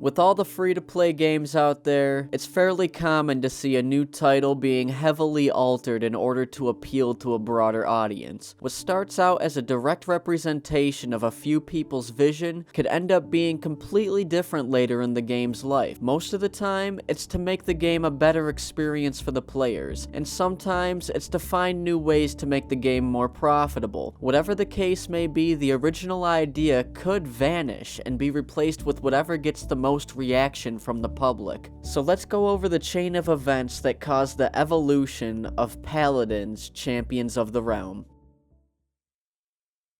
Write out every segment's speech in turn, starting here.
With all the free-to-play games out there, it's fairly common to see a new title being heavily altered in order to appeal to a broader audience. What starts out as a direct representation of a few people's vision could end up being completely different later in the game's life. Most of the time, it's to make the game a better experience for the players, and sometimes it's to find new ways to make the game more profitable. Whatever the case may be, the original idea could vanish and be replaced with whatever gets the most reaction from the public. So let's go over the chain of events that caused the evolution of Paladins, Champions of the Realm.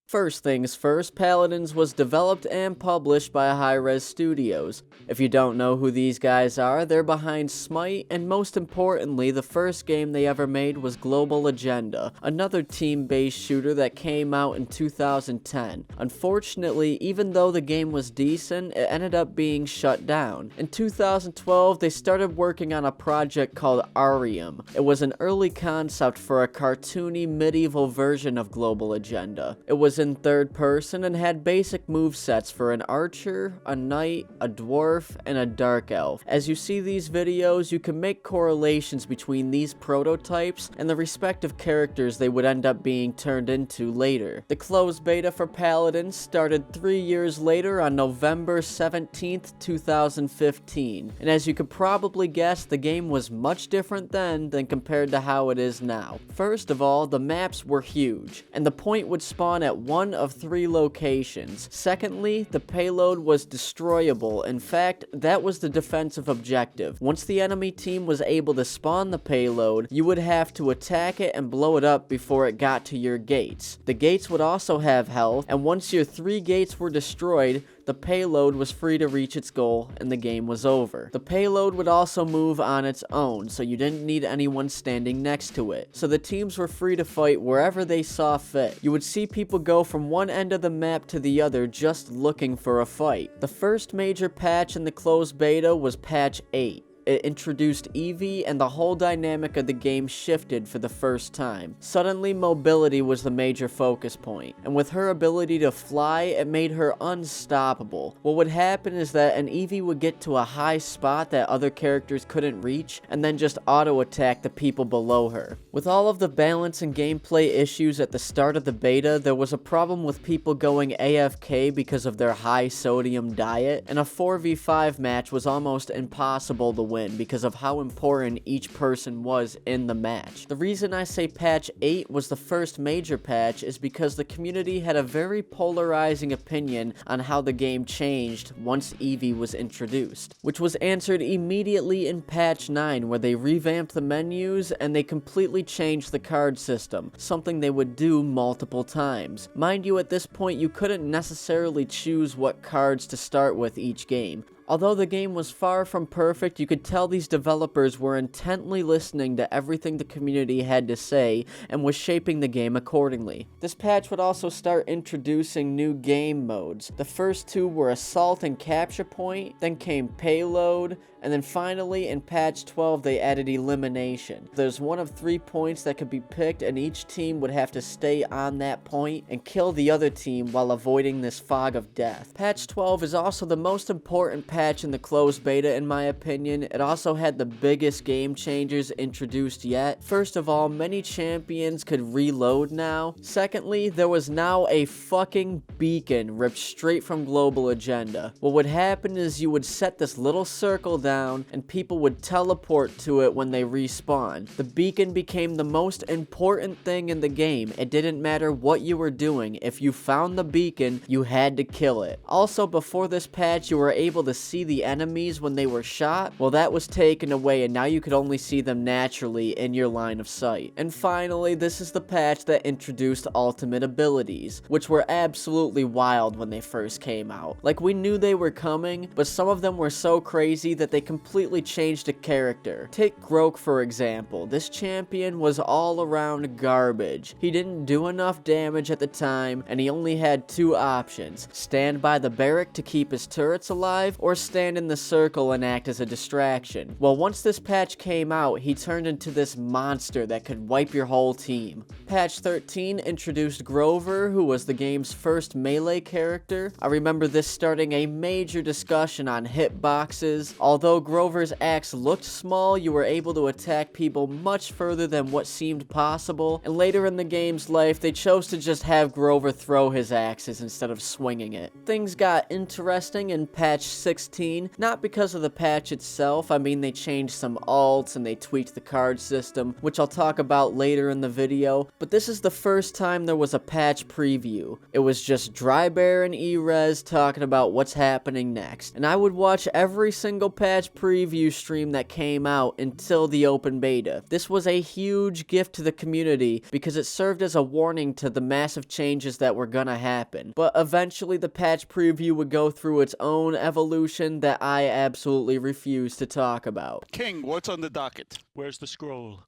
First things first, Paladins was developed and published by Hi-Rez Studios. If you don't know who these guys are, they're behind Smite, and most importantly, the first game they ever made was Global Agenda, another team-based shooter that came out in 2010. Unfortunately, even though the game was decent, it ended up being shut down. In 2012, they started working on a project called Arium. It was an early concept for a cartoony medieval version of Global Agenda. It was in third person and had basic movesets for an archer, a knight, a dwarf, and a dark elf. As you see these videos, you can make correlations between these prototypes and the respective characters they would end up being turned into later. The closed beta for Paladins started 3 years later on November 17th, 2015, and as you could probably guess, the game was much different then than compared to how it is now. First of all, the maps were huge, and the point would spawn at one of 3 locations. Secondly, the payload was destroyable. In fact, that was the defensive objective. Once the enemy team was able to spawn the payload, you would have to attack it and blow it up before it got to your gates. The gates would also have health, and once your 3 gates were destroyed, the payload was free to reach its goal and the game was over. The payload would also move on its own, so you didn't need anyone standing next to it. So the teams were free to fight wherever they saw fit. You would see people go from one end of the map to the other just looking for a fight. The first major patch in the closed beta was patch 8. It introduced Evie, and the whole dynamic of the game shifted for the first time. Suddenly, mobility was the major focus point, and with her ability to fly, it made her unstoppable. What would happen is that an Evie would get to a high spot that other characters couldn't reach, and then just auto-attack the people below her. With all of the balance and gameplay issues at the start of the beta, there was a problem with people going AFK because of their high sodium diet, and a 4v5 match was almost impossible to win because of how important each person was in the match. The reason I say patch 8 was the first major patch is because the community had a very polarizing opinion on how the game changed once Evie was introduced, which was answered immediately in patch 9, where they revamped the menus and they completely changed the card system, something they would do multiple times. Mind you, at this point you couldn't necessarily choose what cards to start with each game. Although the game was far from perfect, you could tell these developers were intently listening to everything the community had to say and was shaping the game accordingly. This patch would also start introducing new game modes. The first 2 were Assault and Capture Point, then came Payload, and then finally in patch 12 they added Elimination. There's one of 3 points that could be picked, and each team would have to stay on that point and kill the other team while avoiding this fog of death. Patch 12 is also the most important patch in the closed beta in my opinion. It also had the biggest game changers introduced yet. First of all, many champions could reload now. Secondly, there was now a fucking beacon ripped straight from Global Agenda. What would happen is you would set this little circle down and people would teleport to it when they respawn. The beacon became the most important thing in the game. It didn't matter what you were doing. If you found the beacon, you had to kill it. Also, before this patch, you were able to see the enemies when they were shot. Well, that was taken away and now you could only see them naturally in your line of sight. And finally, this is the patch that introduced ultimate abilities, which were absolutely wild when they first came out. Like, we knew they were coming, but some of them were so crazy that they completely changed the character. Take Grok for example. This champion was all around garbage. He didn't do enough damage at the time, and he only had 2 options: stand by the barrack to keep his turrets alive, or or stand in the circle and act as a distraction. Well, once this patch came out, he turned into this monster that could wipe your whole team. Patch 13 introduced Grover, who was the game's first melee character. I remember this starting a major discussion on hitboxes. Although Grover's axe looked small, you were able to attack people much further than what seemed possible, and later in the game's life, they chose to just have Grover throw his axes instead of swinging it. Things got interesting in patch 16, not because of the patch itself. I mean, they changed some alts and they tweaked the card system, which I'll talk about later in the video, but this is the first time there was a patch preview. It was just Drybear and Erez talking about what's happening next, and I would watch every single patch preview stream that came out until the open beta. This was a huge gift to the community because it served as a warning to the massive changes that were gonna happen, but eventually the patch preview would go through its own evolution that I absolutely refuse to talk about. King, what's on the docket? Where's the scroll?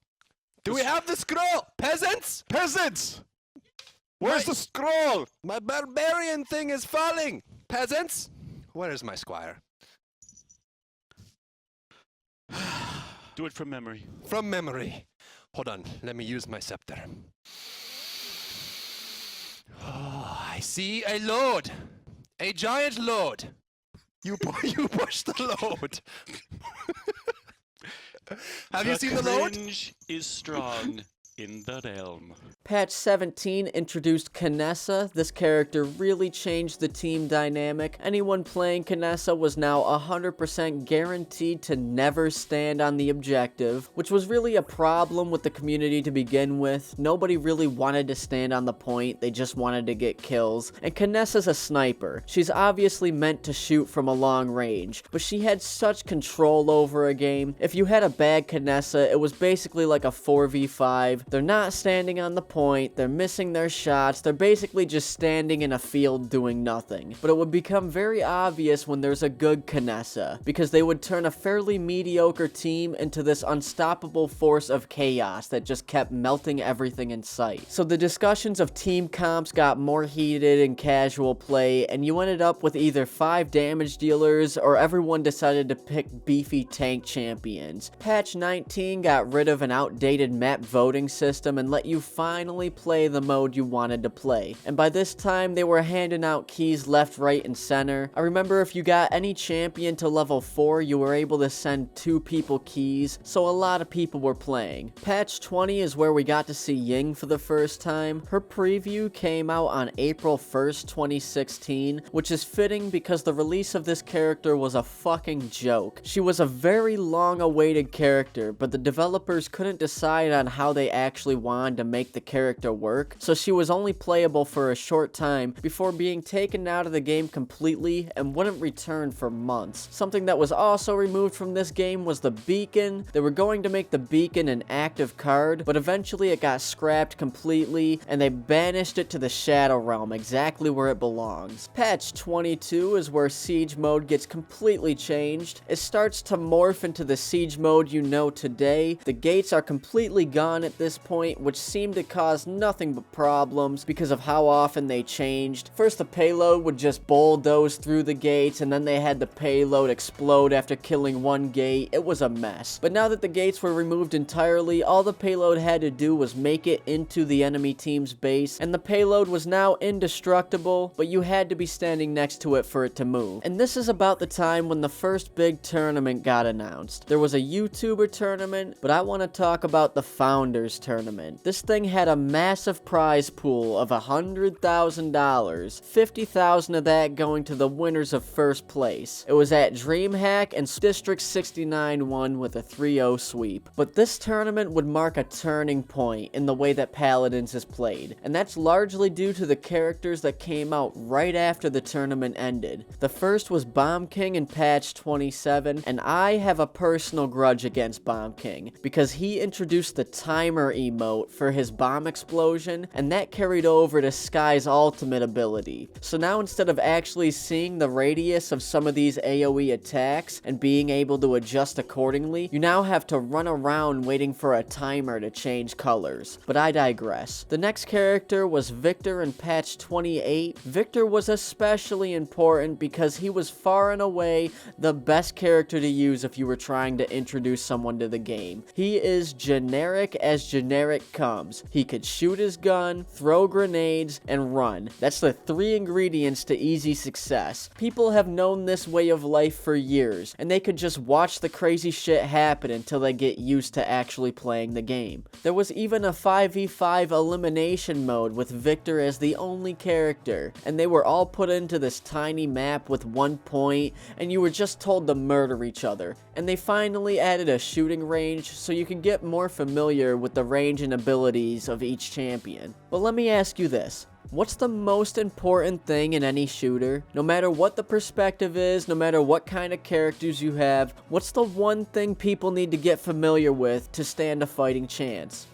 Do we have the scroll? Peasants? Peasants! Where's the scroll? My barbarian thing is falling! Peasants? Where is my squire? Do it from memory. From memory. Hold on, let me use my scepter. Oh, I see a load. A giant load. You push the load. Have you seen the load? The cringe is strong in the realm. Patch 17 introduced Kinessa. This character really changed the team dynamic. Anyone playing Kinessa was now 100% guaranteed to never stand on the objective, which was really a problem with the community to begin with. Nobody really wanted to stand on the point, they just wanted to get kills. And Kinessa's a sniper. She's obviously meant to shoot from a long range, but she had such control over a game. If you had a bad Kinessa, it was basically like a 4v5. They're not standing on the point, they're missing their shots, they're basically just standing in a field doing nothing. But it would become very obvious when there's a good Kinessa, because they would turn a fairly mediocre team into this unstoppable force of chaos that just kept melting everything in sight. So the discussions of team comps got more heated in casual play, and you ended up with either 5 damage dealers, or everyone decided to pick beefy tank champions. Patch 19 got rid of an outdated map voting system and let you finally play the mode you wanted to play. And by this time, they were handing out keys left, right, and center. I remember if you got any champion to level 4, you were able to send 2 people keys, so a lot of people were playing. Patch 20 is where we got to see Ying for the first time. Her preview came out on April 1st, 2016, which is fitting because the release of this character was a fucking joke. She was a very long-awaited character, but the developers couldn't decide on how they actually wanted to make the character work, so she was only playable for a short time before being taken out of the game completely and wouldn't return for months. Something that was also removed from this game was the beacon. They were going to make the beacon an active card, but eventually it got scrapped completely and they banished it to the Shadow Realm, exactly where it belongs. Patch 22 is where Siege mode gets completely changed. It starts to morph into the Siege mode you know today. The gates are completely gone at this point, which seemed to cause nothing but problems because of how often they changed. First, the payload would just bulldoze through the gates, and then they had the payload explode after killing one gate. It was a mess. But now that the gates were removed entirely, all the payload had to do was make it into the enemy team's base, and the payload was now indestructible, but you had to be standing next to it for it to move. And this is about the time when the first big tournament got announced. There was a YouTuber tournament, but I want to talk about the Founders Tournament. This thing had a massive prize pool of $100,000, $50,000 of that going to the winners of first place. It was at DreamHack, and District 69 won with a 3-0 sweep. But this tournament would mark a turning point in the way that Paladins is played, and that's largely due to the characters that came out right after the tournament ended. The first was Bomb King in patch 27, and I have a personal grudge against Bomb King because he introduced the timer emote for his Bomb bomb explosion, and that carried over to Sky's ultimate ability. So now instead of actually seeing the radius of some of these AoE attacks and being able to adjust accordingly, you now have to run around waiting for a timer to change colors. But I digress. The next character was Victor in patch 28. Victor was especially important because he was far and away the best character to use if you were trying to introduce someone to the game. He is generic as generic comes. He could shoot his gun, throw grenades, and run. That's the 3 ingredients to easy success. People have known this way of life for years, and they could just watch the crazy shit happen until they get used to actually playing the game. There was even a 5v5 elimination mode with Victor as the only character, and they were all put into this tiny map with 1 point, and you were just told to murder each other. And they finally added a shooting range so you can get more familiar with the range and abilities of each champion. But let me ask you this. What's the most important thing in any shooter? No matter what the perspective is, no matter what kind of characters you have, what's the one thing people need to get familiar with to stand a fighting chance?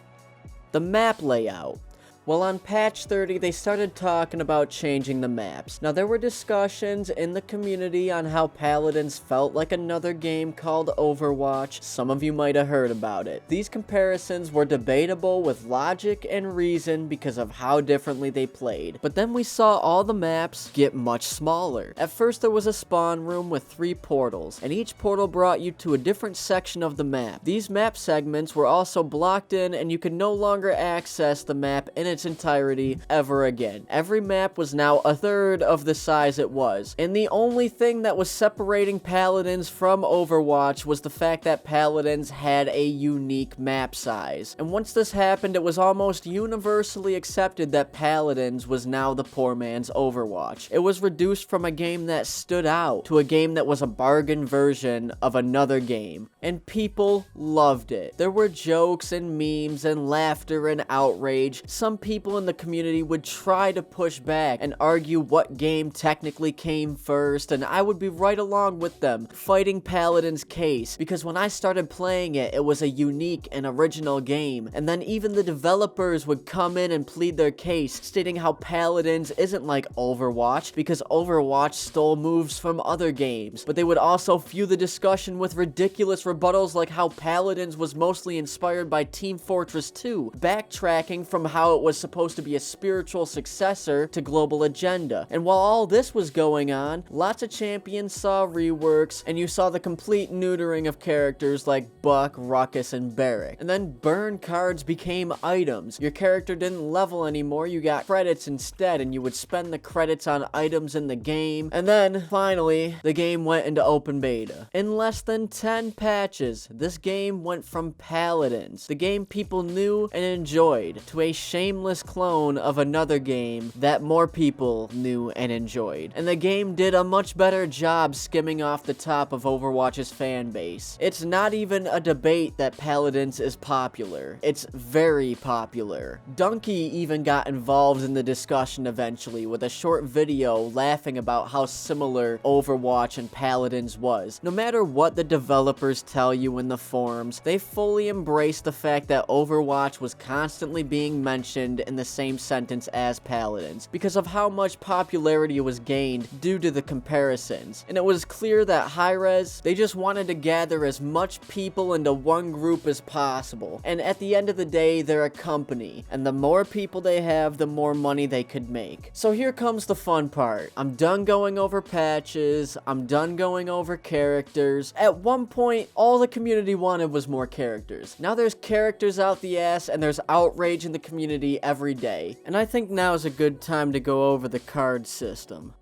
The map layout. Well, on patch 30, they started talking about changing the maps. Now, there were discussions in the community on how Paladins felt like another game called Overwatch. Some of you might have heard about it. These comparisons were debatable with logic and reason because of how differently they played. But then we saw all the maps get much smaller. At first, there was a spawn room with 3 portals, and each portal brought you to a different section of the map. These map segments were also blocked in, and you could no longer access the map in its entirety ever again. Every map was now a third of the size it was, and the only thing that was separating Paladins from Overwatch was the fact that Paladins had a unique map size. And once this happened, it was almost universally accepted that Paladins was now the poor man's Overwatch. It was reduced from a game that stood out to a game that was a bargain version of another game, and people loved it. There were jokes and memes and laughter and outrage. Some people in the community would try to push back and argue what game technically came first, and I would be right along with them, fighting Paladin's case, because when I started playing it, it was a unique and original game, and then even the developers would come in and plead their case, stating how Paladins isn't like Overwatch, because Overwatch stole moves from other games, but they would also fuel the discussion with ridiculous rebuttals like how Paladins was mostly inspired by Team Fortress 2, backtracking from how it was supposed to be a spiritual successor to Global Agenda. And while all this was going on, lots of champions saw reworks, and you saw the complete neutering of characters like Buck, Ruckus, and Barrack. And then burn cards became items. Your character didn't level anymore, you got credits instead, and you would spend the credits on items in the game. And then, finally, the game went into open beta. In less than 10 patches, this game went from Paladins, the game people knew and enjoyed, to a shameless clone of another game that more people knew and enjoyed. And the game did a much better job skimming off the top of Overwatch's fan base. It's not even a debate that Paladins is popular. It's very popular. Donkey even got involved in the discussion eventually with a short video laughing about how similar Overwatch and Paladins was. No matter what the developers tell you in the forums, they fully embrace the fact that Overwatch was constantly being mentioned in the same sentence as Paladins because of how much popularity was gained due to the comparisons. And it was clear that Hi-Rez, they just wanted to gather as much people into one group as possible. And at the end of the day, they're a company, and the more people they have, the more money they could make. So here comes the fun part. I'm done going over patches, I'm done going over characters. At one point, all the community wanted was more characters. Now there's characters out the ass, and there's outrage in the community every day. And I think now is a good time to go over the card system.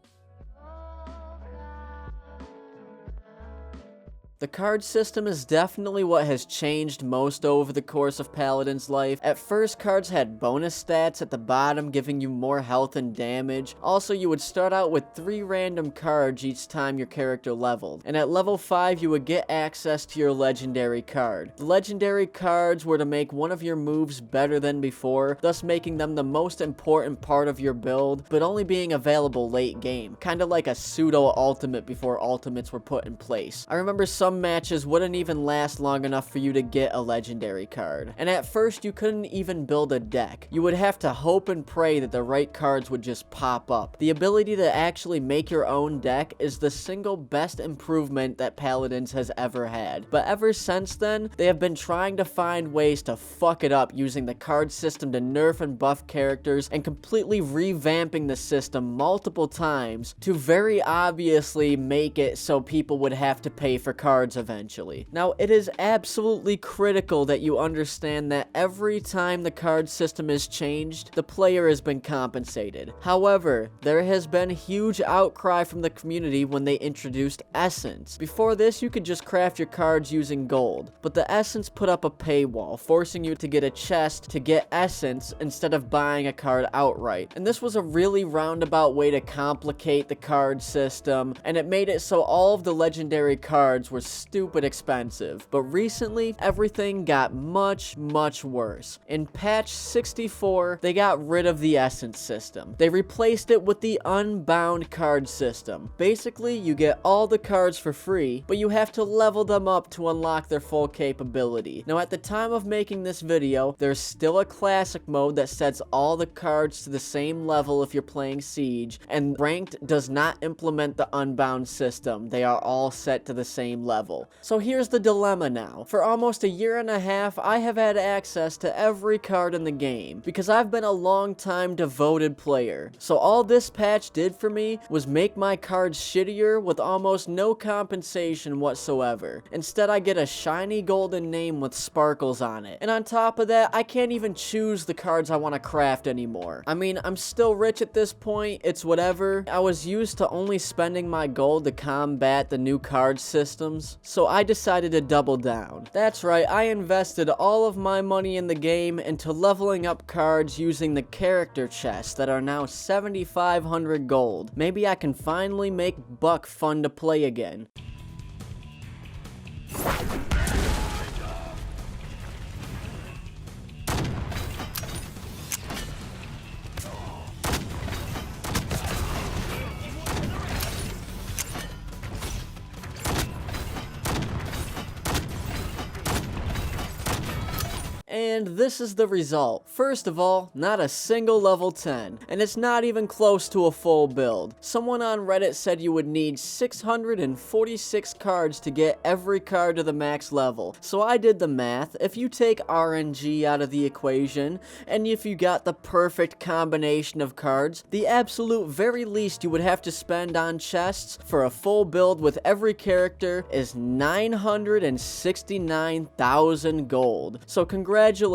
The card system is definitely what has changed most over the course of Paladin's life. At first, cards had bonus stats at the bottom giving you more health and damage. Also, you would start out with 3 random cards each time your character leveled. And at level 5, you would get access to your legendary card. The legendary cards were to make one of your moves better than before, thus making them the most important part of your build, but only being available late game. Kinda like a pseudo ultimate before ultimates were put in place. I remember some some matches wouldn't even last long enough for you to get a legendary card. And at first, you couldn't even build a deck. You would have to hope and pray that the right cards would just pop up. The ability to actually make your own deck is the single best improvement that Paladins has ever had. But ever since then, they have been trying to find ways to fuck it up using the card system to nerf and buff characters and completely revamping the system multiple times to very obviously make it so people would have to pay for cards eventually. Now, it is absolutely critical that you understand that every time the card system is changed, the player has been compensated. However, there has been huge outcry from the community when they introduced Essence. Before this, you could just craft your cards using gold, but the Essence put up a paywall, forcing you to get a chest to get Essence instead of buying a card outright. And this was a really roundabout way to complicate the card system, and it made it so all of the legendary cards were stupid expensive. But recently, everything got much worse. In patch 64, they got rid of the Essence system. They replaced it with the Unbound card system. Basically, you get all the cards for free, but you have to level them up to unlock their full capability. Now, at the time of making this video, there's still a classic mode that sets all the cards to the same level if you're playing Siege, and Ranked does not implement the Unbound system. They are all set to the same level. So here's the dilemma now. For almost a year and a half, I have had access to every card in the game, because I've been a long time devoted player. So all this patch did for me was make my cards shittier with almost no compensation whatsoever. Instead, I get a shiny golden name with sparkles on it. And on top of that, I can't even choose the cards I want to craft anymore. I mean, I'm still rich at this point, it's whatever. I was used to only spending my gold to combat the new card systems, so I decided to double down. That's right, I invested all of my money in the game into leveling up cards using the character chests that are now 7,500 gold. Maybe I can finally make Buck fun to play again. And this is the result. First of all, not a single level 10, and it's not even close to a full build. Someone on Reddit said you would need 646 cards to get every card to the max level. So I did the math. If you take RNG out of the equation, and if you got the perfect combination of cards, the absolute very least you would have to spend on chests for a full build with every character is 969,000 gold. So congratulations,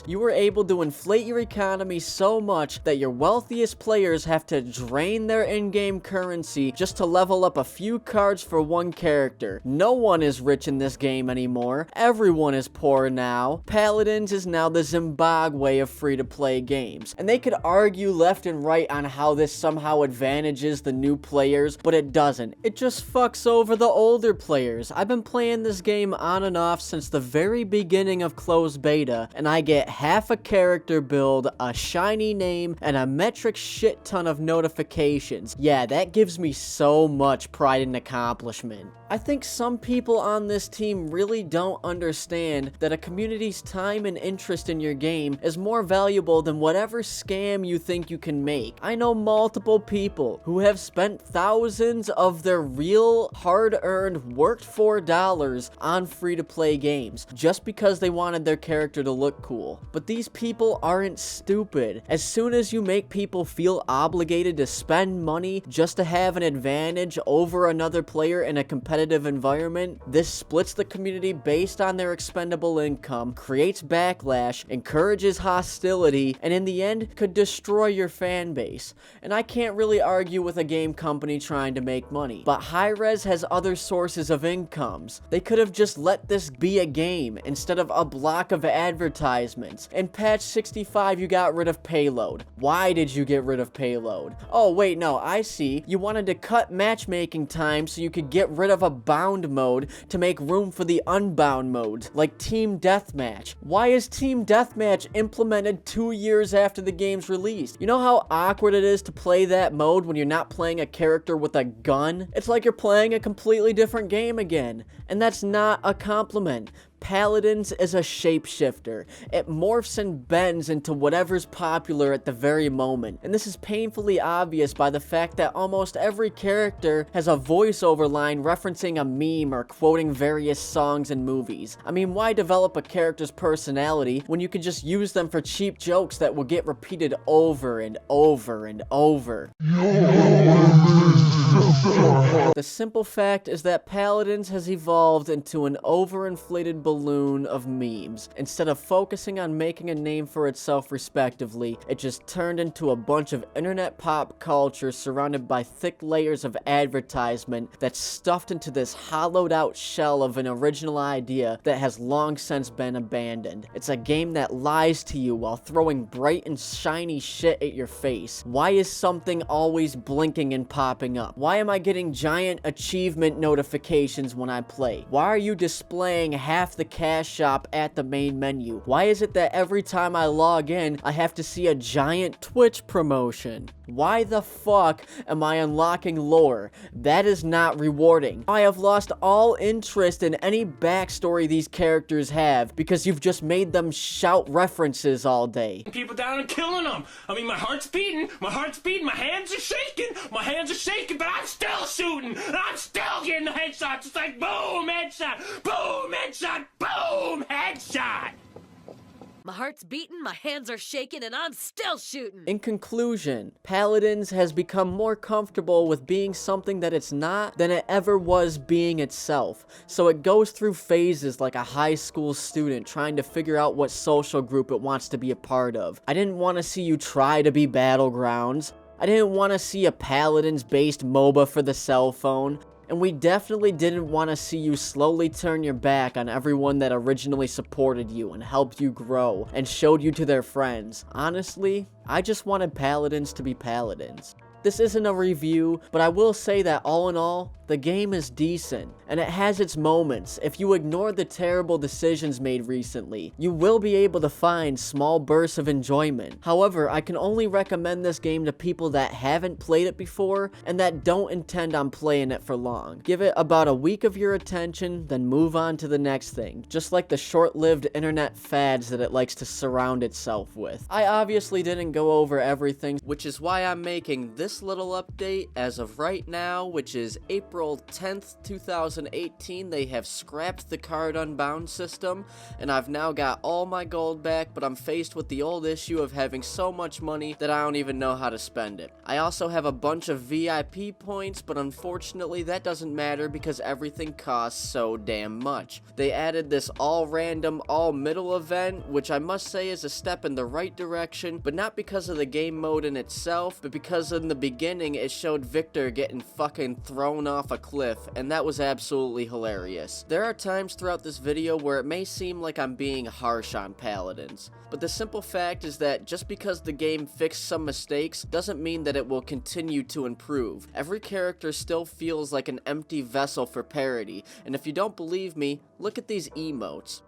you were able to inflate your economy so much that your wealthiest players have to drain their in-game currency just to level up a few cards for one character. No one is rich in this game anymore. Everyone is poor now. Paladins is now the Zimbabwe of free-to-play games. And they could argue left and right on how this somehow advantages the new players, but it doesn't. It just fucks over the older players. I've been playing this game on and off since the very beginning of closed beta, and I get half a character build, a shiny name, and a metric shit ton of notifications. Yeah, that gives me so much pride and accomplishment. I think some people on this team really don't understand that a community's time and interest in your game is more valuable than whatever scam you think you can make. I know multiple people who have spent thousands of their real, hard-earned, worked-for dollars on free-to-play games just because they wanted their character to look cool. But these people aren't stupid. As soon as you make people feel obligated to spend money just to have an advantage over another player in a competitive environment, this splits the community based on their expendable income, creates backlash, encourages hostility, and in the end could destroy your fan base. And I can't really argue with a game company trying to make money, but Hi-Rez has other sources of incomes. They could have just let this be a game instead of a block of advertisements. In patch 65, you got rid of payload. Why did you get rid of payload? Oh, wait, no, I see. You wanted to cut matchmaking time so you could get rid of a bound mode to make room for the unbound modes, like Team Deathmatch. Why is Team Deathmatch implemented 2 years after the game's released? You know how awkward it is to play that mode when you're not playing a character with a gun? It's like you're playing a completely different game again, and that's not a compliment. Paladins is a shapeshifter. It morphs and bends into whatever's popular at the very moment, and this is painfully obvious by the fact that almost every character has a voiceover line referencing a meme or quoting various songs and movies. I mean, why develop a character's personality when you can just use them for cheap jokes that will get repeated over and over and over? The simple fact is that Paladins has evolved into an overinflated balloon of memes. Instead of focusing on making a name for itself respectively, it just turned into a bunch of internet pop culture surrounded by thick layers of advertisement that's stuffed into this hollowed out shell of an original idea that has long since been abandoned. It's a game that lies to you while throwing bright and shiny shit at your face. Why is something always blinking and popping up? Why am I getting giant achievement notifications when I play? Why are you displaying half the cash shop at the main menu? Why is it that every time I log in, I have to see a giant Twitch promotion? Why the fuck am I unlocking lore? That is not rewarding. I have lost all interest in any backstory these characters have because you've just made them shout references all day. People down and killing them. I mean, my heart's beating, my hands are shaking, but I'm still shooting, and I'm still getting the headshots. It's like boom, headshot, boom, headshot, boom, headshot. My heart's beating, my hands are shaking, and I'm still shooting. In conclusion, Paladins has become more comfortable with being something that it's not than it ever was being itself. So it goes through phases like a high school student trying to figure out what social group it wants to be a part of. I didn't want to see you try to be Battlegrounds. I didn't want to see a Paladins-based MOBA for the cell phone. And we definitely didn't want to see you slowly turn your back on everyone that originally supported you and helped you grow and showed you to their friends. Honestly, I just wanted Paladins to be Paladins. This isn't a review, but I will say that all in all, the game is decent, and it has its moments. If you ignore the terrible decisions made recently, you will be able to find small bursts of enjoyment. However, I can only recommend this game to people that haven't played it before and that don't intend on playing it for long. Give it about a week of your attention, then move on to the next thing, just like the short-lived internet fads that it likes to surround itself with. I obviously didn't go over everything, which is why I'm making this little update as of right now, which is April 10th, 2018. They have scrapped the card unbound system, and I've now got all my gold back, but I'm faced with the old issue of having so much money that I don't even know how to spend it. I also have a bunch of VIP points, but unfortunately that doesn't matter because everything costs so damn much. They added this all random, all middle event, which I must say is a step in the right direction, but not because of the game mode in itself, but because in the beginning it showed Victor getting fucking thrown off a cliff, and that was absolutely hilarious. There are times throughout this video where it may seem like I'm being harsh on Paladins, but the simple fact is that just because the game fixed some mistakes doesn't mean that it will continue to improve. Every character still feels like an empty vessel for parody, and if you don't believe me, look at these emotes.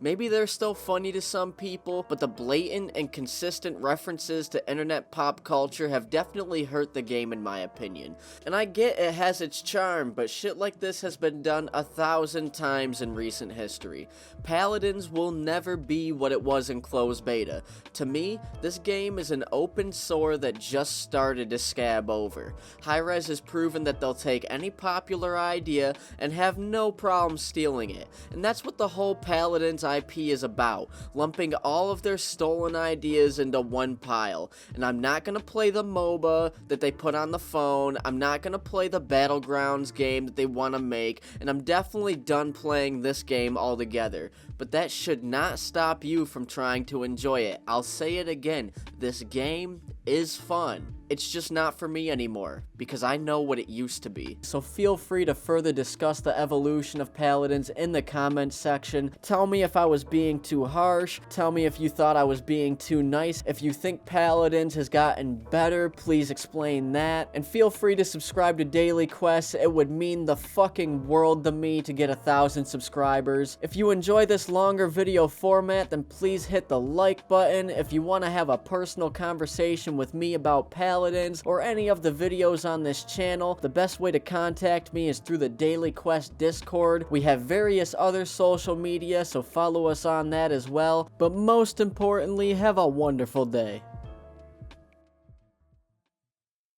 Maybe they're still funny to some people, but the blatant and consistent references to internet pop culture have definitely hurt the game in my opinion. And I get it has its charm, but shit like this has been done 1,000 times in recent history. Paladins will never be what it was in closed beta. To me, this game is an open sore that just started to scab over. Hi-Rez has proven that they'll take any popular idea and have no problem stealing it. And that's what the whole Paladins IP is about, lumping all of their stolen ideas into one pile. And I'm not gonna play the MOBA that they put on the phone, I'm not gonna play the Battlegrounds game that they want to make, and I'm definitely done playing this game altogether. But that should not stop you from trying to enjoy it. I'll say it again, this game is fun. it's just not for me anymore, because I know what it used to be. So feel free to further discuss the evolution of Paladins in the comment section. Tell me if I was being too harsh. Tell me if you thought I was being too nice. If you think Paladins has gotten better, please explain that. And feel free to subscribe to Daily Quests. It would mean the fucking world to me to get 1,000 subscribers. If you enjoy this longer video format, then please hit the like button. If you want to have a personal conversation with me about Paladins or any of the videos on this channel, the best way to contact me is through the Daily Quest Discord. We have various other social media, so follow us on that as well. But most importantly, have a wonderful day.